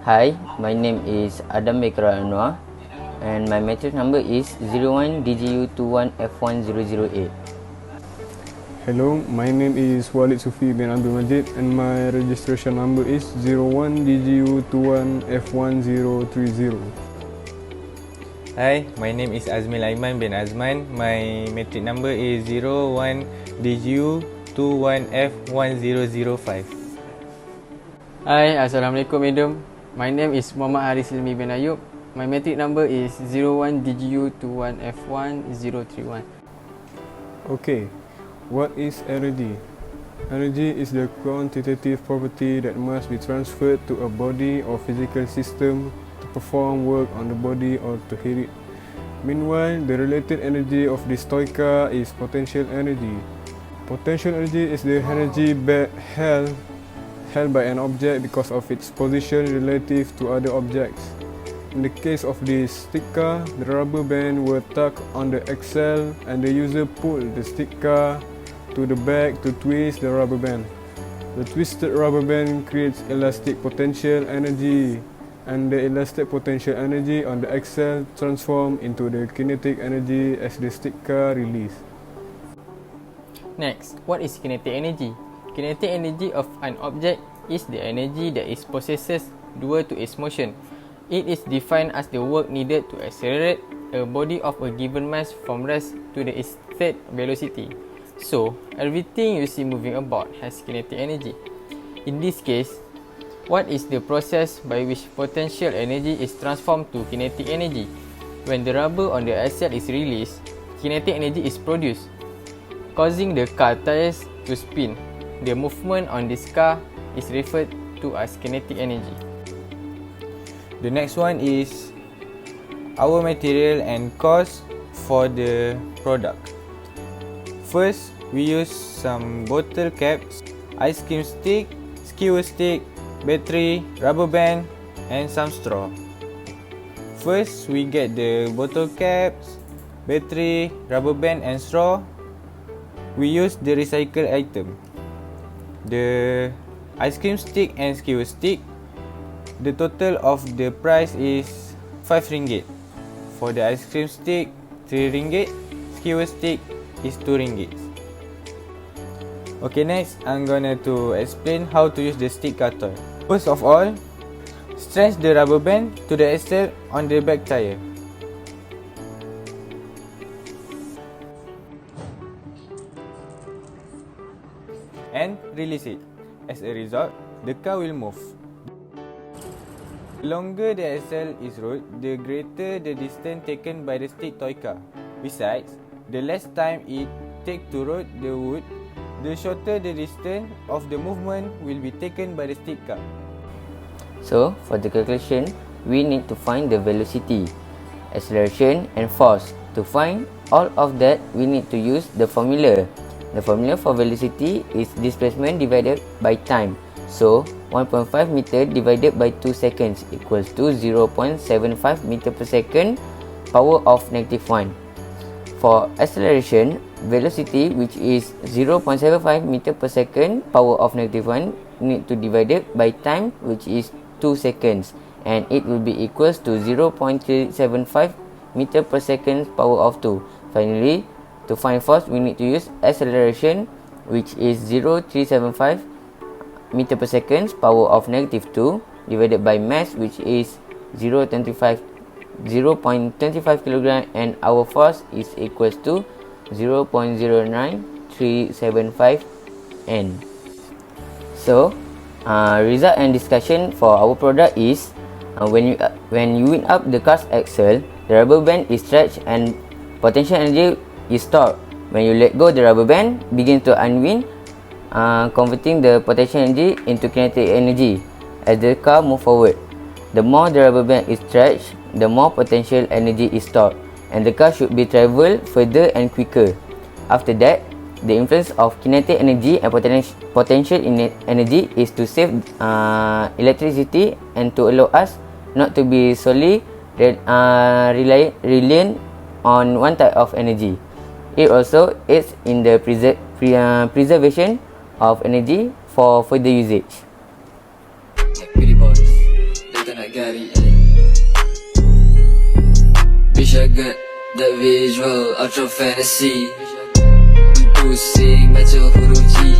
Hi, my name is Adam Bekra Anwar and my matric number is 01DGU21F1008. Hello, my name is Walid Sufi bin Abdul Majid and my registration number is 01DGU21F1030. Hi, my name is Azmil Aiman bin Azman. My matric number is 01DGU21F1005. Hai, Assalamualaikum Idum. My name is Muhammad Haris Ilmi bin Ayub. My matric number is 01DGU21F1031. Okay, what is energy? Energy is the quantitative property that must be transferred to a body or physical system to perform work on the body or to heat it. Meanwhile, the related energy of the stoica is potential energy. Potential energy is the energy held by an object because of its position relative to other objects. In the case of the stoica, the rubber band will tug on the axle and the user pulled the stoica to the back to twist the rubber band. The twisted rubber band creates elastic potential energy, and the elastic potential energy on the axle transforms into the kinetic energy as the stoica release. Next, what is kinetic energy? Kinetic energy of an object is the energy that it possesses due to its motion. It is defined as the work needed to accelerate a body of a given mass from rest to the state velocity. So, everything you see moving about has kinetic energy. In this case, what is the process by which potential energy is transformed to kinetic energy? When the rubber on the axle is released, kinetic energy is produced, causing the car tires to spin. The movement on this car is referred to as kinetic energy. The next one is our material and cost for the product. First, we use some bottle caps, ice cream stick, skewer stick, battery, rubber band and some straw. First, we get the bottle caps, battery, rubber band and straw. We use the recycled item. The ice cream stick and skewer stick, the total of the price is 5 ringgit. For the ice cream stick, 3 ringgit. Skewer stick is 2 ringgit. Okay, next I'm gonna to explain how to use the stick cutter. First of all, stretch the rubber band to the axle on the back tire. And release it. As a result, the car will move. The longer the axle is rolled, the greater the distance taken by the stick toy car. Besides, the less time it takes to roll the wood, the shorter the distance of the movement will be taken by the stick car. So, for the calculation, we need to find the velocity, acceleration and force. To find all of that, we need to use the formula. The formula for velocity is displacement divided by time. So, 1.5 meter divided by 2 seconds equals to 0.75 meter per second power of -1. For acceleration, velocity which is 0.75 meter per second power of -1 need to divide it by time which is 2 seconds and it will be equals to 0.375 meter per second power of 2. Finally, to find force, we need to use acceleration which is 0.375 meter per second power of -2 divided by mass which is 0.25 kg and our force is equals to 0.09375 N. So, result and discussion for our product is when you wind up the car's axle, the rubber band is stretched and potential energy is stored. When you let go the rubber band, begin to unwind, converting the potential energy into kinetic energy as the car move forward. The more the rubber band is stretched, the more potential energy is stored, and the car should be travel further and quicker. After that, the influence of kinetic energy and potential energy is to save electricity and to allow us not to be solely reliant on one type of energy. It also aids in the preservation of energy for further usage. Pretty boys, they're gonna jagat that visual ultra fantasy pusing macam huruf G.